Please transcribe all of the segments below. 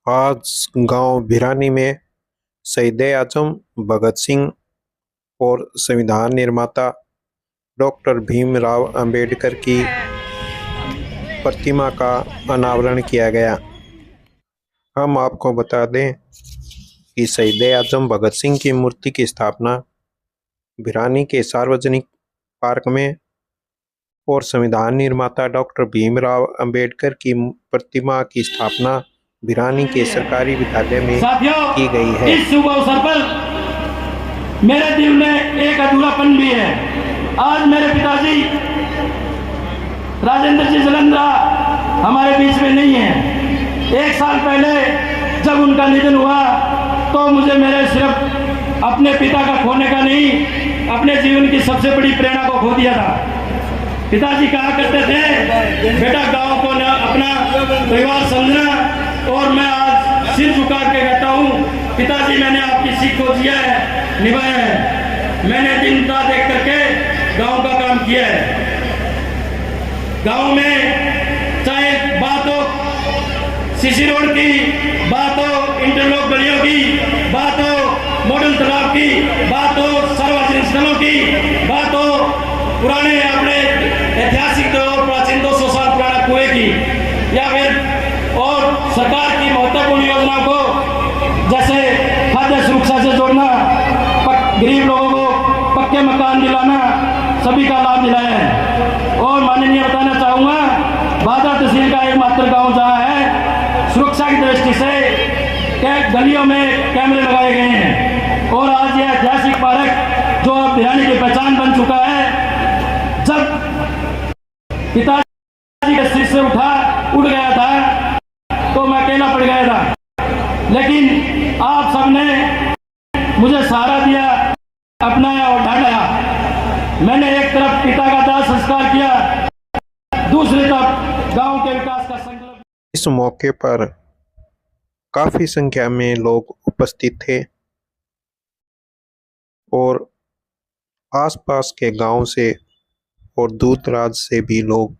आज गांव भिरानी में शहीद-ए-आजम भगत सिंह और संविधान निर्माता डॉक्टर भीमराव अंबेडकर की प्रतिमा का अनावरण किया गया। हम आपको बता दें कि शहीद-ए-आजम भगत सिंह की मूर्ति की स्थापना भिरानी के सार्वजनिक पार्क में और संविधान निर्माता डॉक्टर भीमराव अंबेडकर की प्रतिमा की स्थापना भिरानी के सरकारी विद्यालय में की गई है। इस शुभ अवसर पर मेरे दिल में एक अधूरापन भी है। आज मेरे पिताजी राजेंद्र जी जलंधरा हमारे बीच में नहीं है। एक साल पहले जब उनका निधन हुआ तो मुझे मेरे सिर्फ अपने पिता का खोने का नहीं, अपने जीवन की सबसे बड़ी प्रेरणा को खो दिया था। पिताजी कहा करते थे, बेटा गांव को न अपना परिवार समझना, और मैं आज सिर झुका के कहता हूँ पिताजी मैंने आपकी सीख को जिया है, निभाया है। मैंने दिन रात एक करके गांव का काम किया है। गांव में चाहे बात हो सीसी रोड की, बात हो इंटरलॉक गलियों की, बात हो मॉडल तालाब की, बात हो सार्वजनिक स्थलों की, बात हो पुराने अपने ऐतिहासिक और प्राचीन 200 साल पुराना कुएं की, या फिर और सरकार की महत्वपूर्ण योजनाओं को जैसे खाद्य सुरक्षा से जोड़ना, गरीब लोगों को पक्के मकान दिलाना, सभी का लाभ दिलाया है। और माननीय बताना चाहूँगा, बादा तहसील का एकमात्र गांव जहाँ है सुरक्षा की दृष्टि से गलियों में कैमरे लगाए गए हैं। और आज यह ऐतिहासिक पार्क जो अब भिरानी की पहचान बन चुका है, जब पिताजी के सिर से उठ गया था तो मैं अकेला पड़ गया था, लेकिन आप सबने मुझे सहारा दिया, अपनाया और ढांढाया। मैंने एक तरफ पिता का दाह संस्कार किया, दूसरी तरफ गांव के विकास का संकल्प। इस मौके पर काफी संख्या में लोग उपस्थित थे और आसपास के गांव से और दूर दराज से भी लोग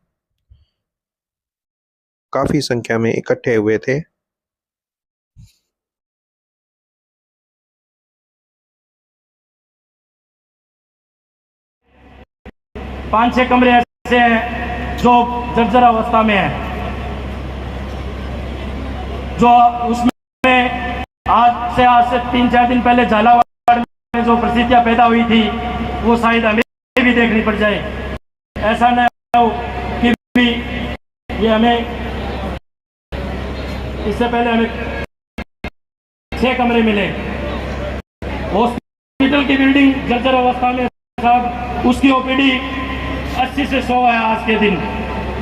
काफी संख्या में इकट्ठे हुए थे। पांच छह कमरे ऐसे हैं जो जर्जर अवस्था में है, जो उसमें आज से 3-4 दिन पहले झालावाड़ में जो परिस्थितियां पैदा हुई थी वो शायद हमें भी देखनी पड़ जाए। ऐसा न हो कि भी ये हमें इससे पहले हमें 6 कमरे मिले। हॉस्पिटल की बिल्डिंग जर्जर अवस्था में साहब, उसकी ओपीडी 80 से 100 है आज के दिन।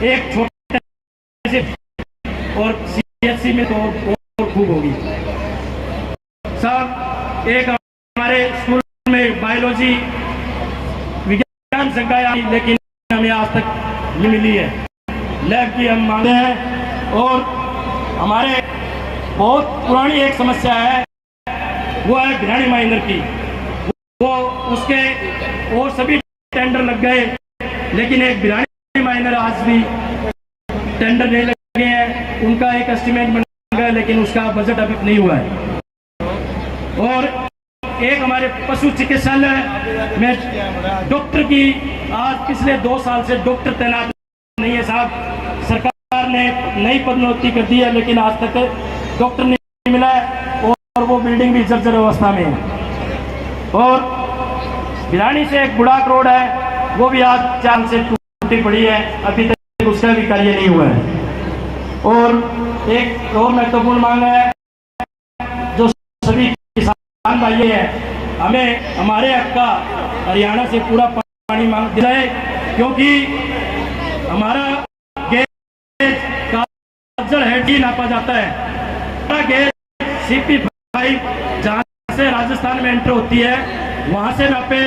एक छोटे से और सीएचसी में तो और खूब होगी साहब। एक हमारे स्कूल में बायोलॉजी विज्ञान संकाय आई, लेकिन हमें आज तक नहीं मिली है। लैब की हम मांगते हैं। और हमारे बहुत पुरानी एक समस्या है, वो है भिरानी माइनर की। वो उसके और सभी टेंडर लग गए, लेकिन एक भिरानी माइनर आज भी टेंडर नहीं लगे हैं। उनका एक एस्टिमेट बन गया, लेकिन उसका बजट अभी नहीं हुआ है। और एक हमारे पशु चिकित्सालय में डॉक्टर की आज पिछले 2 साल से डॉक्टर तैनात नहीं है साहब। सरकार ने नई पदोन्नति कर दी है, लेकिन आज तक डॉक्टर नहीं मिला है और वो बिल्डिंग भी जर्जर अवस्था में है। और भिरानी से एक बुढ़ाक रोड है, वो भी आज 4 से टूटी पड़ी है, अभी तक उसका भी कार्य नहीं हुआ है। और एक और महत्वपूर्ण मांग है, जो सभी किसान भाई हैं, हमें हमारे हक का हरियाणा से पूरा पानी मांग दिलाए, क्योंकि हमारा गेज काजल हेड ही नापा जाता है। हमारा गेज CP5 जहाँ से राजस्थान में एंटर होती है वहां से नापे।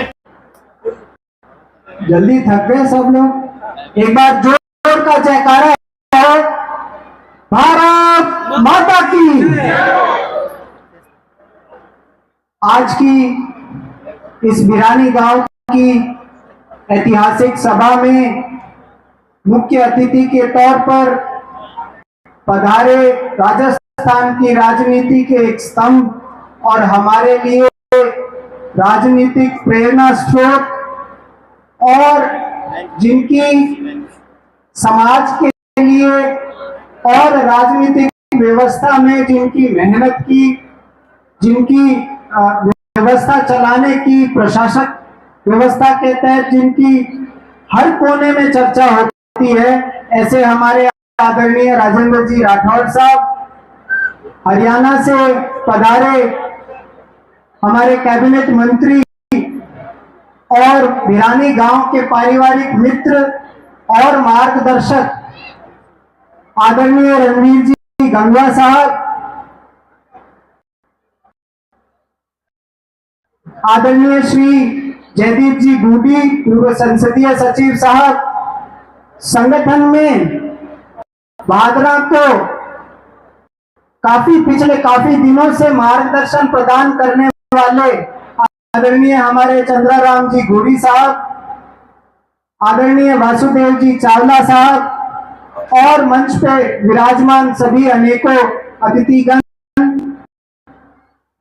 जल्दी थक गए सब लोग। एक बार जोर का जयकारा है, भारत माता की। आज की इस भिरानी गांव की ऐतिहासिक सभा में मुख्य अतिथि के तौर पर पधारे राजस्थान राजस्थान की राजनीति के एक स्तंभ और हमारे लिए राजनीतिक प्रेरणा स्रोत और जिनकी समाज के लिए और राजनीतिक व्यवस्था में जिनकी मेहनत की, जिनकी व्यवस्था चलाने की, प्रशासक व्यवस्था के तहत जिनकी हर कोने में चर्चा होती है, ऐसे हमारे आदरणीय राजेंद्र जी राठौड़ साहब, हरियाणा से पधारे हमारे कैबिनेट मंत्री और भिरानी गांव के पारिवारिक मित्र और मार्गदर्शक आदरणीय रणवीर जी गंगवा साहब, आदरणीय श्री जयदीप जी बूटी पूर्व संसदीय सचिव साहब, संगठन में भादरा को पिछले काफी दिनों से मार्गदर्शन प्रदान करने वाले आदरणीय हमारे चंद्राराम जी गोरी साहब, आदरणीय वासुदेव जी चावला साहब और मंच पे विराजमान सभी अनेकों अतिथिगण,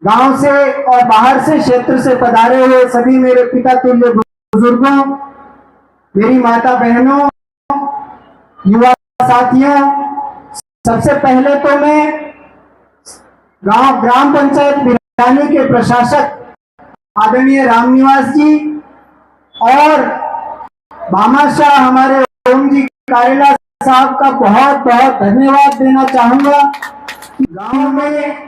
गांव से और बाहर से क्षेत्र से पधारे हुए सभी मेरे पिता तुल्य बुजुर्गों, मेरी माता बहनों, युवा साथियों, सबसे पहले तो मैं ग्राम पंचायत भिरानी के प्रशासक आदरणीय रामनिवास जी और भामाशाह हमारे ओम जी कारेला साहब का बहुत बहुत धन्यवाद देना चाहूंगा। गांव में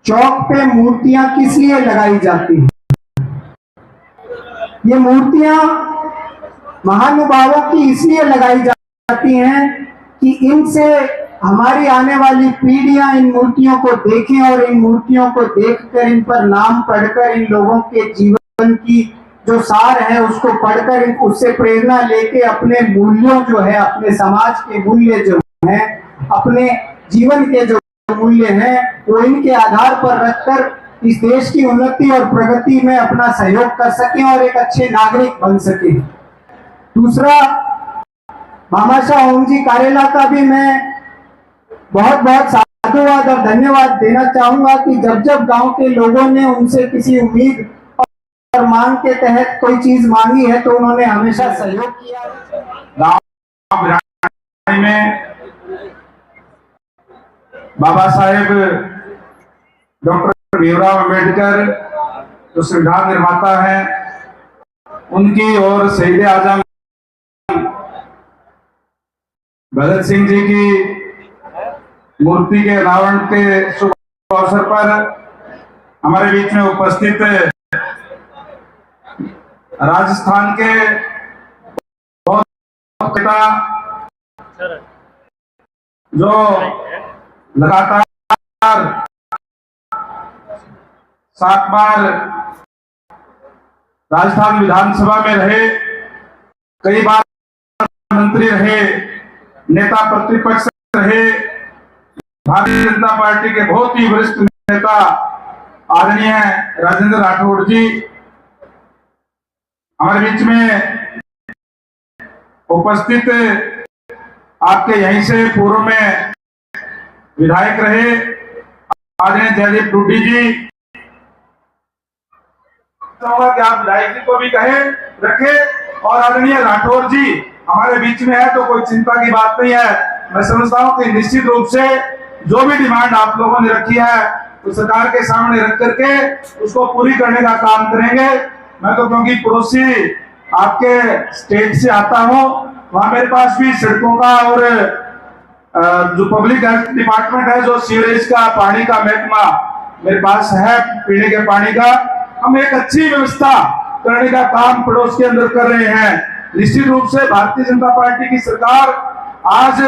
चौक पे मूर्तियां किस लिए लगाई जाती हैं? ये मूर्तियां महानुभावों की इसलिए लगाई जाती हैं कि इनसे हमारी आने वाली पीढ़ियां इन मूर्तियों को देखें और इन मूर्तियों को देखकर, इन पर नाम पढ़कर, इन लोगों के जीवन की जो सार है उसको पढ़कर उससे प्रेरणा लेके अपने मूल्यों जो है, अपने समाज के मूल्य जो है, अपने जीवन के जो मूल्य हैं, वो इनके आधार पर रखकर इस देश की उन्नति और प्रगति में अपना सहयोग कर सकें और एक अच्छे नागरिक बन सकें। दूसरा, भामाशाह ओम जी कारेला का भी मैं बहुत बहुत साधुवाद और धन्यवाद देना चाहूंगा कि जब जब गांव के लोगों ने उनसे किसी उम्मीद और मांग के तहत कोई चीज मांगी है तो उन्होंने हमेशा सहयोग किया। गांव भिरानी में बाबा साहेब डॉक्टर भीमराव अंबेडकर जो संविधान निर्माता हैं, उनकी और शहीद आजम भगत सिंह जी की मूर्ति के अनावरण के शुभ अवसर पर हमारे बीच में उपस्थित राजस्थान के बहुत पिता जो लगातार 7 बार राजस्थान विधानसभा में रहे, कई बार मंत्री रहे, नेता प्रतिपक्ष रहे, भारतीय जनता पार्टी के बहुत ही वरिष्ठ नेता आदरणीय राजेंद्र राठौड़ जी हमारे बीच में उपस्थित, आपके यहीं से पूर्व में विधायक रहे आदरणीय जयदीप बूटी जी, चाहूंगा कि आप विधायक जी को भी कहे रखे, और आदरणीय राठौड़ जी हमारे बीच में है तो कोई चिंता की बात नहीं है। मैं समझता हूं कि निश्चित रूप से जो भी डिमांड आप लोगों ने रखी है तो सरकार के सामने रख करके उसको पूरी करने का काम करेंगे। मैं तो क्योंकि पड़ोसी आपके स्टेट से आता हूं, वहां मेरे पास भी सड़कों का और जो पब्लिक हेल्थ डिपार्टमेंट है, जो सीवरेज का पानी का महकमा मेरे पास है, पीने के पानी का, हम एक अच्छी व्यवस्था करने का काम पड़ोस के अंदर कर रहे हैं। निश्चित रूप से भारतीय जनता पार्टी की सरकार आज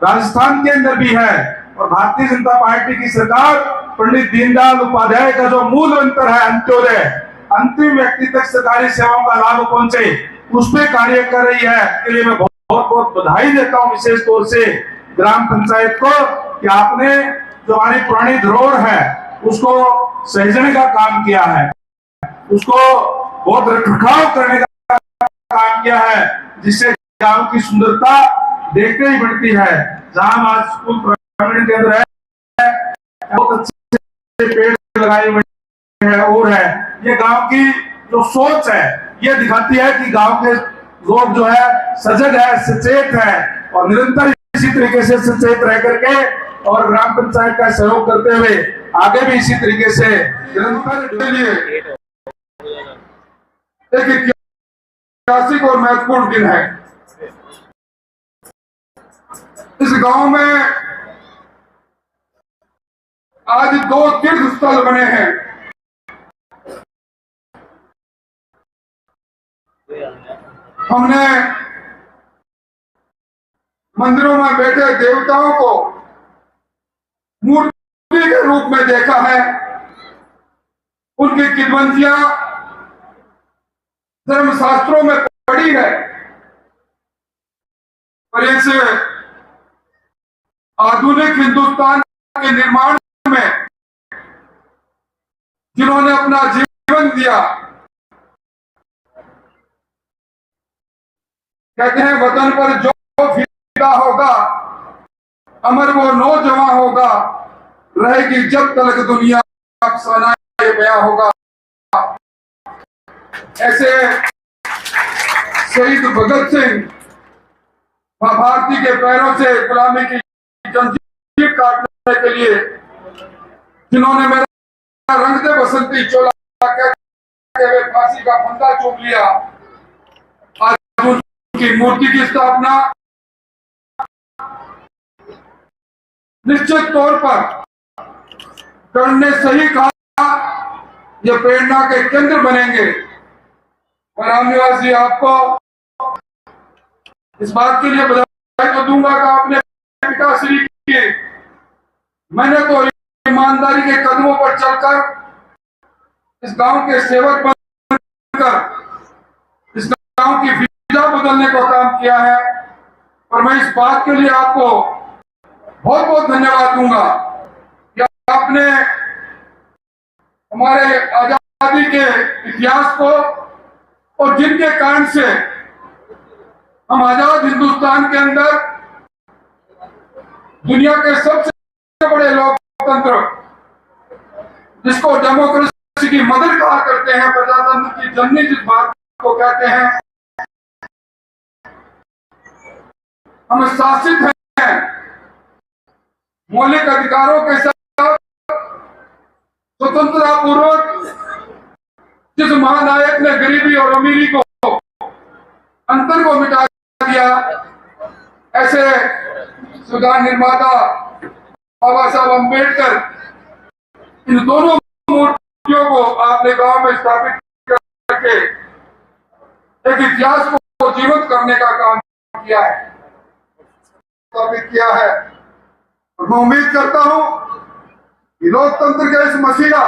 राजस्थान के अंदर भी है और भारतीय जनता पार्टी की सरकार पंडित दीनदयाल उपाध्याय का जो मूल मंत्र है अंत्योदय, अंतिम व्यक्ति तक सरकारी सेवाओं का लाभ पहुंचे, उस पर कार्य कर रही है। इसके लिए मैं बहुत बहुत बधाई देता हूं विशेष तौर से ग्राम पंचायत को कि आपने जो हमारी पुरानी धरोहर है उसको सहेजने का काम किया है, उसको बहुत रखरखाव करने का काम किया है, जिससे गांव की सुंदरता देखते ही बढ़ती है। जहां आज स्कूल ग्रामीण केंद्र है, बहुत अच्छे पेड़ लगाए हुए हैं और है ये गांव की जो सोच है ये दिखाती है कि गांव के लोग जो है सजग है, सचेत है और निरंतर इसी तरीके से सचेत रह करके और ग्राम पंचायत का सहयोग करते हुए आगे भी इसी तरीके से निरंतर के लिए एक ऐतिहासिक और महत्वपूर्ण दिन है। इस गांव में आज 2 तीर्थ स्थल बने हैं। हमने मंदिरों में बैठे देवताओं को मूर्ति के रूप में देखा है, उनकी किंवदंतियां धर्मशास्त्रों में पढ़ी है, और इस आधुनिक हिंदुस्तान के निर्माण में जिन्होंने अपना जीवन दिया, कहते हैं वतन पर जो फिदा होगा अमर वो नौजवान होगा, रहेगी जब तक दुनिया अफसाना ये बयां होगा। ऐसे शहीद भगत सिंह मां भारती के पैरों से गुलामी की जंजीर काटने के लिए जिन्होंने मेरा रंग दे बसंती चोला कहते हुए फांसी का फंदा चूम लिया, आज उनकी मूर्ति की स्थापना निश्चित तौर पर करने सही कहा, ये प्रेरणा के केंद्र बनेंगे। और राम निवासी आपको इस बात के लिए बधाई तो दूंगा कि आपने पिताश्री की, मैंने तो ईमानदारी के कदमों पर चलकर इस गांव के सेवक बनकर इस गांव की फिजा बदलने का काम किया है, और मैं इस बात के लिए आपको बहुत बहुत धन्यवाद दूंगा कि आपने हमारे आजादी के इतिहास को और जिनके कारण से हम आजाद हिंदुस्तान के अंदर दुनिया के सबसे बड़े लोकतंत्र जिसको डेमोक्रेसी की मदर कहा करते हैं, प्रजातंत्र की जननी जिस बात को कहते हैं, हम शासित हैं मौलिक अधिकारों के साथ स्वतंत्रता पूर्वक। जिस महानायक ने गरीबी और अमीरी को अंतर को मिटा दिया, ऐसे संविधान निर्माता बाबा साहब अम्बेडकर, इन दोनों मूर्तियों को आपने गांव में स्थापित करके एक इतिहास को जीवित करने का काम किया है, स्थापित किया है। और मैं उम्मीद करता हूं कि लोकतंत्र के इस मसीहा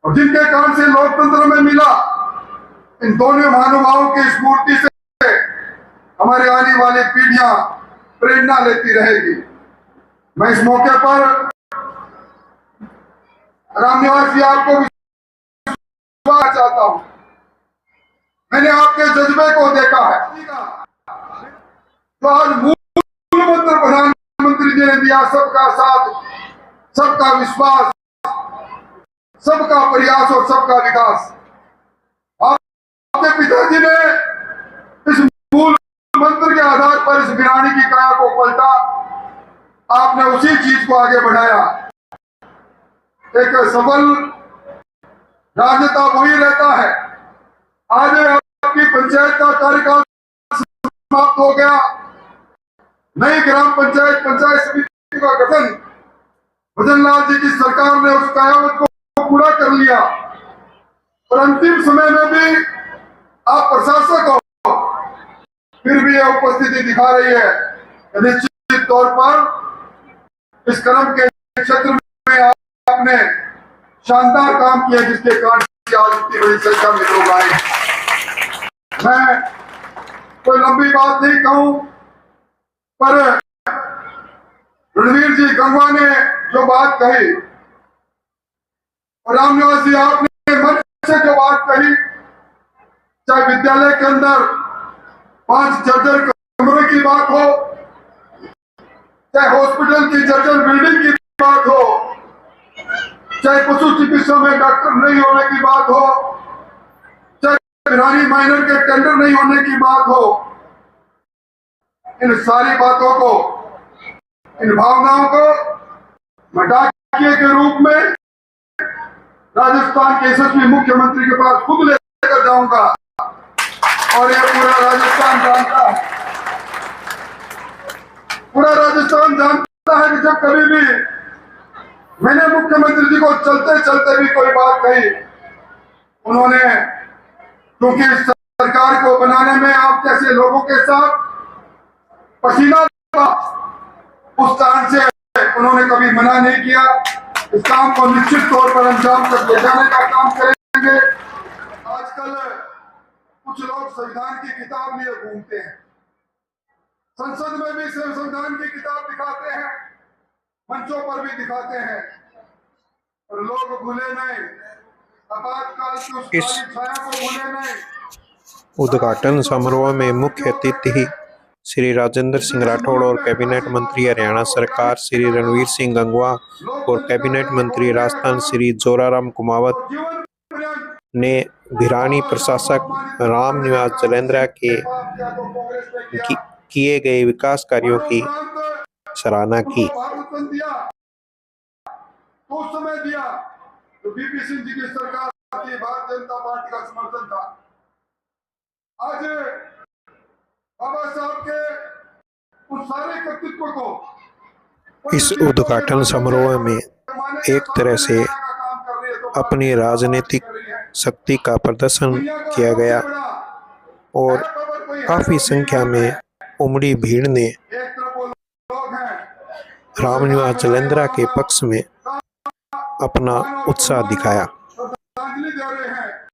और जिनके कारण से लोकतंत्र में मिला, इन दोनों महानुभावों की इस मूर्ति से हमारे आने वाली पीढ़ियां प्रेरणा लेती रहेगी। मैं इस मौके पर राम निवासी आपको विश्वास चाहता हूं, मैंने आपके जज्बे को देखा है, तो आज मूल मंत्र प्रधानमंत्री जी ने दिया, सबका साथ, सबका विश्वास, सबका प्रयास और सबका विकास। आपके पिताजी ने इस मूल मंत्र के आधार पर इस वीरानी की काया को पलटा, आपने उसी चीज को आगे बढ़ाया। एक सफल राजनेता वही रहता है। आज आपकी पंचायत का कार्यकाल समाप्त हो गया, नई ग्राम पंचायत समिति का गठन भजनलाल जी की सरकार ने उस कयामत को पूरा कर लिया, और अंतिम समय में भी आप प्रशासक हो, फिर भी यह उपस्थिति दिखा रही है। निश्चित तौर पर इस कर्म के क्षेत्र में आपने शानदार काम किया, जिसके कारण आज इतनी बड़ी संख्या में लोग आए। मैं कोई लंबी बात नहीं कहूं, पर रणवीर जी गंगवा ने जो बात कही और राम निवासी आपने मन से जो बात कही, चाहे विद्यालय के अंदर 5 जर्जर कमरे की बात हो, चाहे हॉस्पिटल की जर्जर बिल्डिंग की बात हो, चाहे पशु चिकित्सा में डॉक्टर नहीं होने की बात हो, चाहे भिरानी माइनर के टेंडर नहीं होने की बात हो, इन सारी बातों को, इन भावनाओं को मैं डाकिए के रूप में राजस्थान के यशस्वी मुख्यमंत्री के पास खुद लेकर जाऊंगा। और ये पूरा राजस्थान जानता है, पूरा राजस्थान जानता है कि जब कभी भी मैंने मुख्यमंत्री जी को चलते चलते भी कोई बात कही, उन्होंने, क्योंकि सरकार को बनाने में आप जैसे लोगों के साथ पसीना उस स्थान से उन्होंने कभी मना नहीं किया। इस काम को निश्चित तौर पर अंजाम तक ले जाने का काम करेंगे। आजकल कुछ लोग संविधान की किताब लिए घूमते हैं, संसद में भी संविधान की किताब दिखाते हैं, मंचों पर भी दिखाते हैं, और लोग भूले नहीं, आपातकाल की उस काली छाया को भूले नहीं। उद्घाटन समारोह में मुख्य अतिथि श्री राजेंद्र सिंह राठौड़ और कैबिनेट मंत्री हरियाणा सरकार श्री रणवीर सिंह गंगवा और कैबिनेट मंत्री राजस्थान श्री जोराराम कुमावत ने भिरानी प्रशासक रामनिवास जलेंद्रा के किए गए विकास कार्यों की सराहना की। तो उस समय दिया तो बीपी सिंह जी की सरकार थी, भारतीय जनता पार्टी का समर्थन था। आज बाबा साहब के उस सारे कर्तृत्व को इस उद्घाटन समारोह में एक तरह से अपनी राजनीतिक शक्ति का प्रदर्शन किया गया और काफी संख्या में उमड़ी भीड़ ने रामनिवास जलेंद्रा के पक्ष में अपना उत्साह दिखाया। श्रद्धांजलि दे रहे हैं।